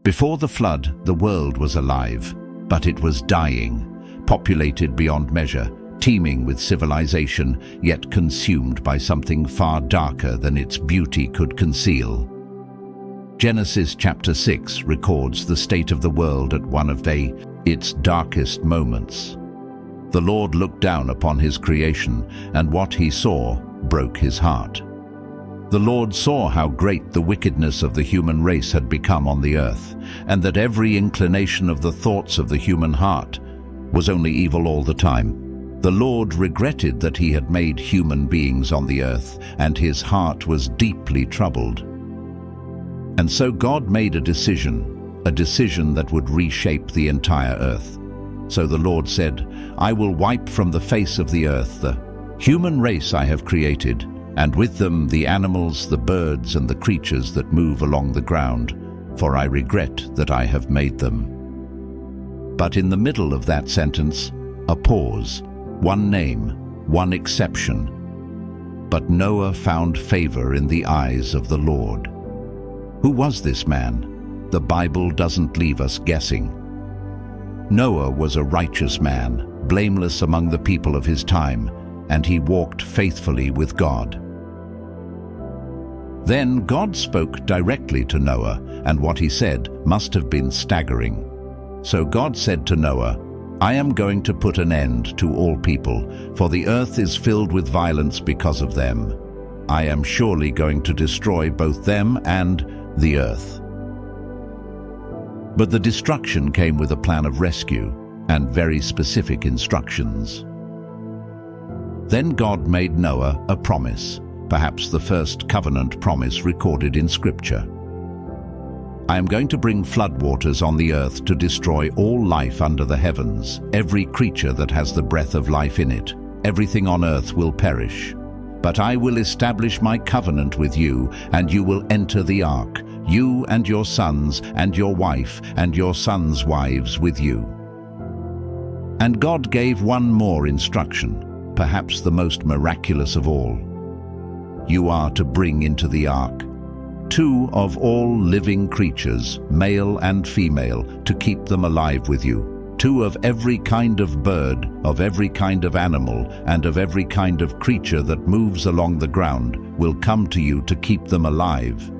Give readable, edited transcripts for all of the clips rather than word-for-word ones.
Before the flood, the world was alive, but it was dying, populated beyond measure, teeming with civilization, yet consumed by something far darker than its beauty could conceal. Genesis chapter 6 records the state of the world at one of its darkest moments. The Lord looked down upon his creation, and what he saw broke his heart. The Lord saw how great the wickedness of the human race had become on the earth, and that every inclination of the thoughts of the human heart was only evil all the time. The Lord regretted that he had made human beings on the earth, and his heart was deeply troubled. And so God made a decision that would reshape the entire earth. So the Lord said, "I will wipe from the face of the earth the human race I have created, and with them the animals, the birds, and the creatures that move along the ground, for I regret that I have made them." But in the middle of that sentence, a pause, one name, one exception. But Noah found favor in the eyes of the Lord. Who was this man? The Bible doesn't leave us guessing. Noah was a righteous man, blameless among the people of his time, and he walked faithfully with God. Then God spoke directly to Noah, and what he said must have been staggering. So God said to Noah, "I am going to put an end to all people, for the earth is filled with violence because of them. I am surely going to destroy both them and the earth." But the destruction came with a plan of rescue and very specific instructions. Then God made Noah a promise, perhaps the first covenant promise recorded in Scripture. "I am going to bring floodwaters on the earth to destroy all life under the heavens, every creature that has the breath of life in it. Everything on earth will perish. But I will establish my covenant with you, and you will enter the ark, you and your sons and your wife and your sons' wives with you." And God gave one more instruction, perhaps the most miraculous of all. "You are to bring into the ark 2 of all living creatures, male and female, to keep them alive with you. 2 of every kind of bird, of every kind of animal, and of every kind of creature that moves along the ground will come to you to keep them alive."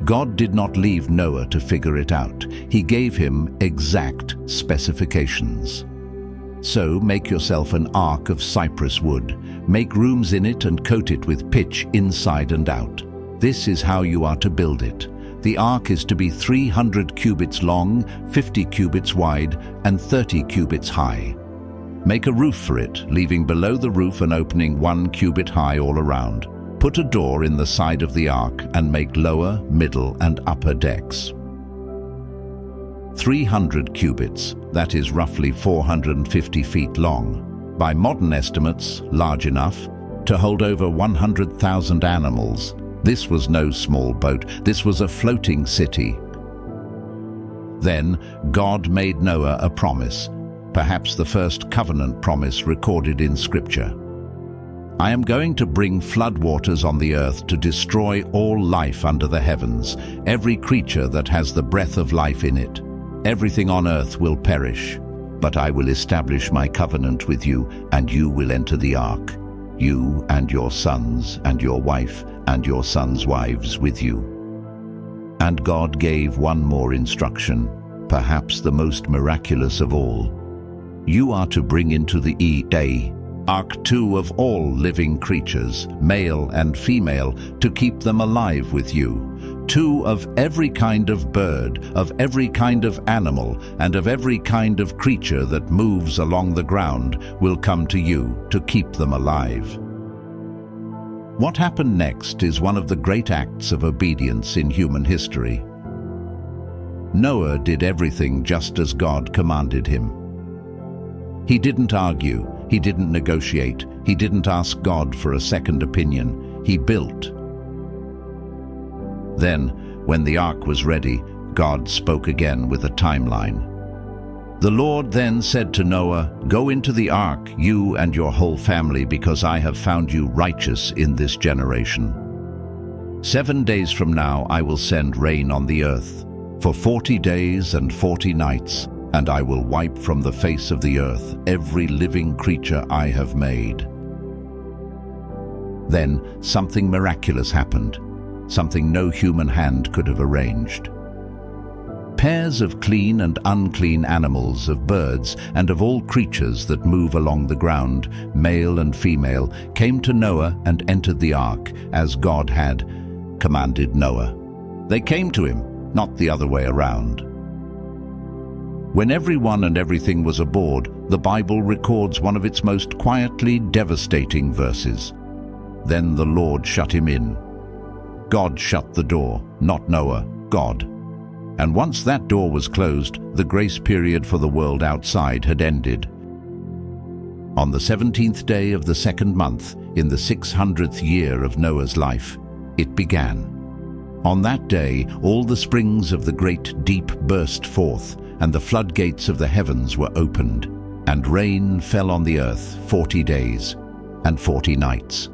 God did not leave Noah to figure it out. He gave him exact specifications. "So make yourself an ark of cypress wood. Make rooms in it and coat it with pitch inside and out. This is how you are to build it. The ark is to be 300 cubits long, 50 cubits wide, and 30 cubits high. Make a roof for it, leaving below the roof an opening 1 cubit high all around. Put a door in the side of the ark and make lower, middle, and upper decks. 300 cubits, that is roughly 450 feet long. By modern estimates, large enough to hold over 100,000 animals. This was no small boat, this was a floating city. Then God made Noah a promise, perhaps the first covenant promise recorded in Scripture. "I am going to bring floodwaters on the earth to destroy all life under the heavens, every creature that has the breath of life in it. Everything on earth will perish, but I will establish my covenant with you, and you will enter the ark, you and your sons and your wife and your sons' wives with you." And God gave one more instruction, perhaps the most miraculous of all. "You are to bring into the ark 2 of all living creatures, male and female, to keep them alive with you. 2 of every kind of bird, of every kind of animal, and of every kind of creature that moves along the ground will come to you to keep them alive." What happened next is one of the great acts of obedience in human history. Noah did everything just as God commanded him. He didn't argue, he didn't negotiate, he didn't ask God for a second opinion, he built. Then, when the ark was ready, God spoke again with a timeline. "The Lord then said to Noah, 'Go into the ark, you and your whole family, because I have found you righteous in this generation. 7 days from now I will send rain on the earth. for 40 days and 40 nights, and I will wipe from the face of the earth every living creature I have made." Then something miraculous happened, something no human hand could have arranged. Pairs of clean and unclean animals, of birds, and of all creatures that move along the ground, male and female, came to Noah and entered the ark, as God had commanded Noah. They came to him, not the other way around. When everyone and everything was aboard, the Bible records one of its most quietly devastating verses. "Then the Lord shut him in." God shut the door, not Noah, God. And once that door was closed, the grace period for the world outside had ended. On the 17th day of the second month, in the 600th year of Noah's life, it began. On that day, all the springs of the great deep burst forth, and the floodgates of the heavens were opened, and rain fell on the earth 40 days and 40 nights.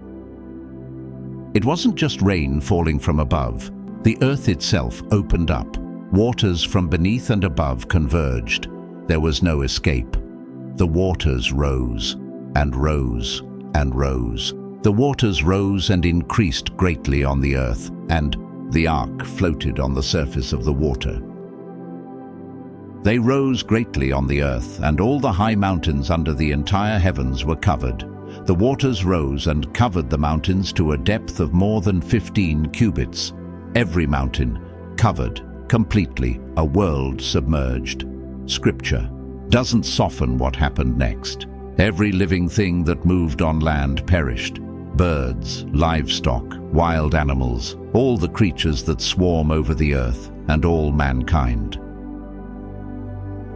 It wasn't just rain falling from above. The earth itself opened up. Waters from beneath and above converged. There was no escape. The waters rose and rose and rose. The waters rose and increased greatly on the earth, and the ark floated on the surface of the water. They rose greatly on the earth, and all the high mountains under the entire heavens were covered. The waters rose and covered the mountains to a depth of more than 15 cubits. Every mountain covered completely, a world submerged. Scripture doesn't soften what happened next. Every living thing that moved on land perished. Birds, livestock, wild animals, all the creatures that swarm over the earth, and all mankind.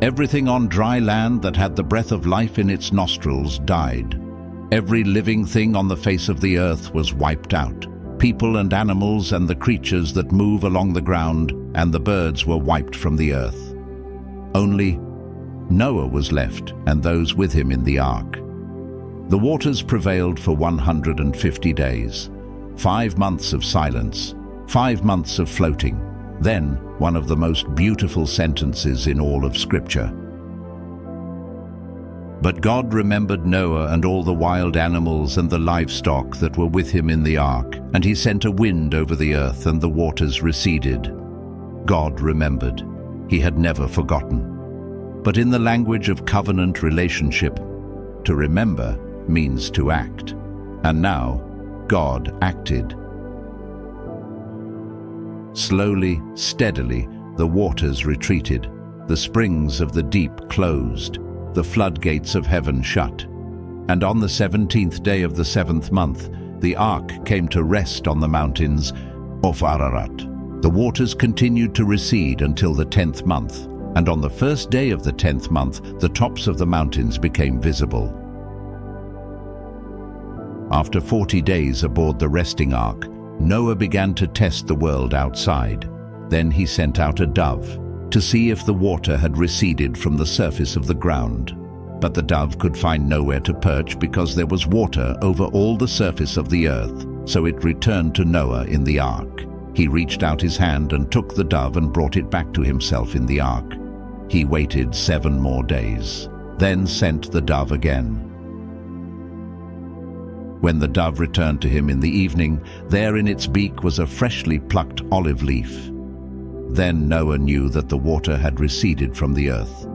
Everything on dry land that had the breath of life in its nostrils died. Every living thing on the face of the earth was wiped out. People and animals and the creatures that move along the ground and the birds were wiped from the earth. Only Noah was left, and those with him in the ark. The waters prevailed for 150 days, 5 months of silence, 5 months of floating, then one of the most beautiful sentences in all of Scripture. But God remembered Noah and all the wild animals and the livestock that were with him in the ark, and he sent a wind over the earth, and the waters receded. God remembered. He had never forgotten. But in the language of covenant relationship, to remember means to act. And now, God acted. Slowly, steadily, the waters retreated. The springs of the deep closed. The floodgates of heaven shut. And on the 17th day of the 7th month, the ark came to rest on the mountains of Ararat. The waters continued to recede until the 10th month, and on the first day of the 10th month, the tops of the mountains became visible. After 40 days aboard the resting ark, Noah began to test the world outside. Then he sent out a dove to see if the water had receded from the surface of the ground. But the dove could find nowhere to perch because there was water over all the surface of the earth, so it returned to Noah in the ark. He reached out his hand and took the dove and brought it back to himself in the ark. He waited 7 more days, then sent the dove again. When the dove returned to him in the evening, there in its beak was a freshly plucked olive leaf. Then Noah knew that the water had receded from the earth.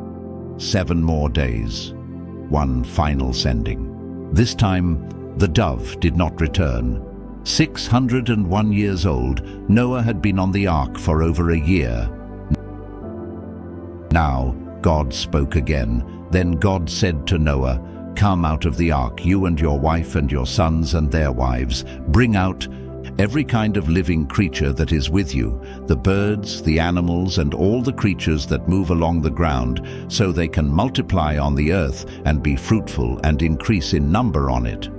7 more days, one final sending. This time, the dove did not return. 601 years old, Noah had been on the ark for over a year. Now, God spoke again. Then God said to Noah, "Come out of the ark, you and your wife and your sons and their wives. Bring out every kind of living creature that is with you, the birds, the animals, and all the creatures that move along the ground, so they can multiply on the earth and be fruitful and increase in number on it."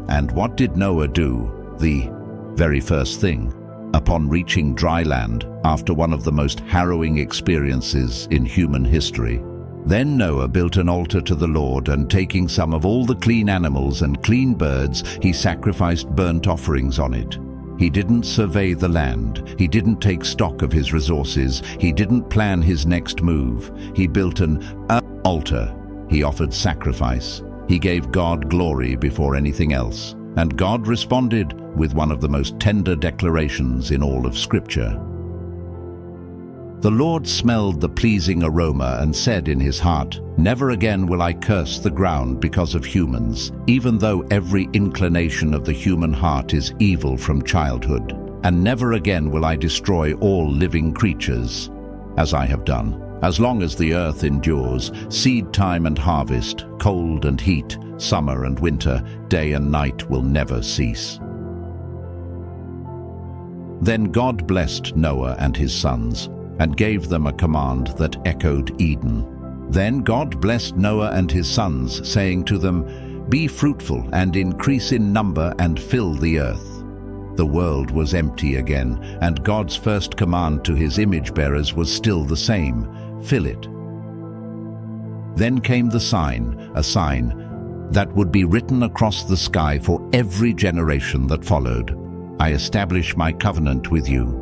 And what did Noah do? The very first thing, upon reaching dry land, after one of the most harrowing experiences in human history. Then Noah built an altar to the Lord, and taking some of all the clean animals and clean birds, he sacrificed burnt offerings on it. He didn't survey the land. He didn't take stock of his resources. He didn't plan his next move. He built an altar. He offered sacrifice. He gave God glory before anything else. And God responded with one of the most tender declarations in all of Scripture. The Lord smelled the pleasing aroma and said in his heart, "Never again will I curse the ground because of humans, even though every inclination of the human heart is evil from childhood. And never again will I destroy all living creatures, as I have done. As long as the earth endures, seed time and harvest, cold and heat, summer and winter, day and night will never cease." Then God blessed Noah and his sons, and gave them a command that echoed Eden. Then God blessed Noah and his sons, saying to them, "Be fruitful and increase in number and fill the earth." The world was empty again, and God's first command to his image-bearers was still the same: fill it. Then came the sign, a sign that would be written across the sky for every generation that followed. "I establish my covenant with you.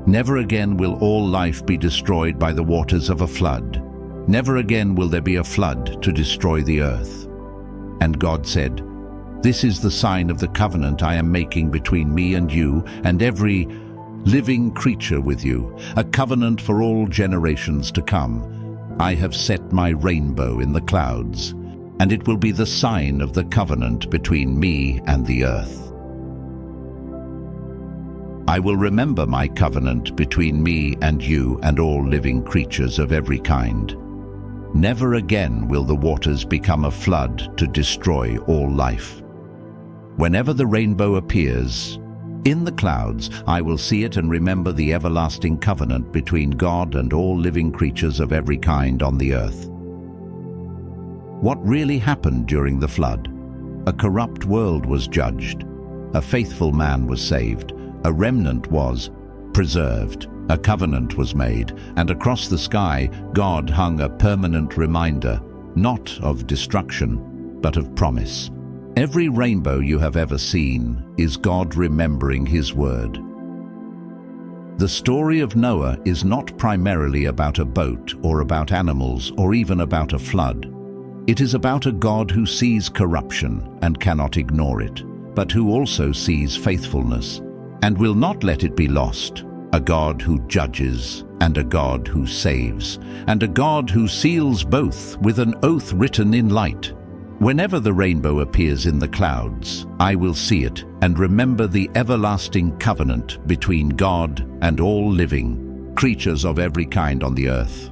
Never again will all life be destroyed by the waters of a flood. Never again will there be a flood to destroy the earth." And God said, "This is the sign of the covenant I am making between me and you and every living creature with you, a covenant for all generations to come. I have set my rainbow in the clouds, and it will be the sign of the covenant between me and the earth. I will remember my covenant between me and you and all living creatures of every kind. Never again will the waters become a flood to destroy all life. Whenever the rainbow appears in the clouds, I will see it and remember the everlasting covenant between God and all living creatures of every kind on the earth." What really happened during the flood? A corrupt world was judged. A faithful man was saved. A remnant was preserved. A covenant was made, and across the sky, God hung a permanent reminder, not of destruction, but of promise. Every rainbow you have ever seen is God remembering his word. The story of Noah is not primarily about a boat or about animals or even about a flood. It is about a God who sees corruption and cannot ignore it, but who also sees faithfulness and will not let it be lost. A God who judges and a God who saves, and a God who seals both with an oath written in light. Whenever the rainbow appears in the clouds, I will see it and remember the everlasting covenant between God and all living creatures of every kind on the earth.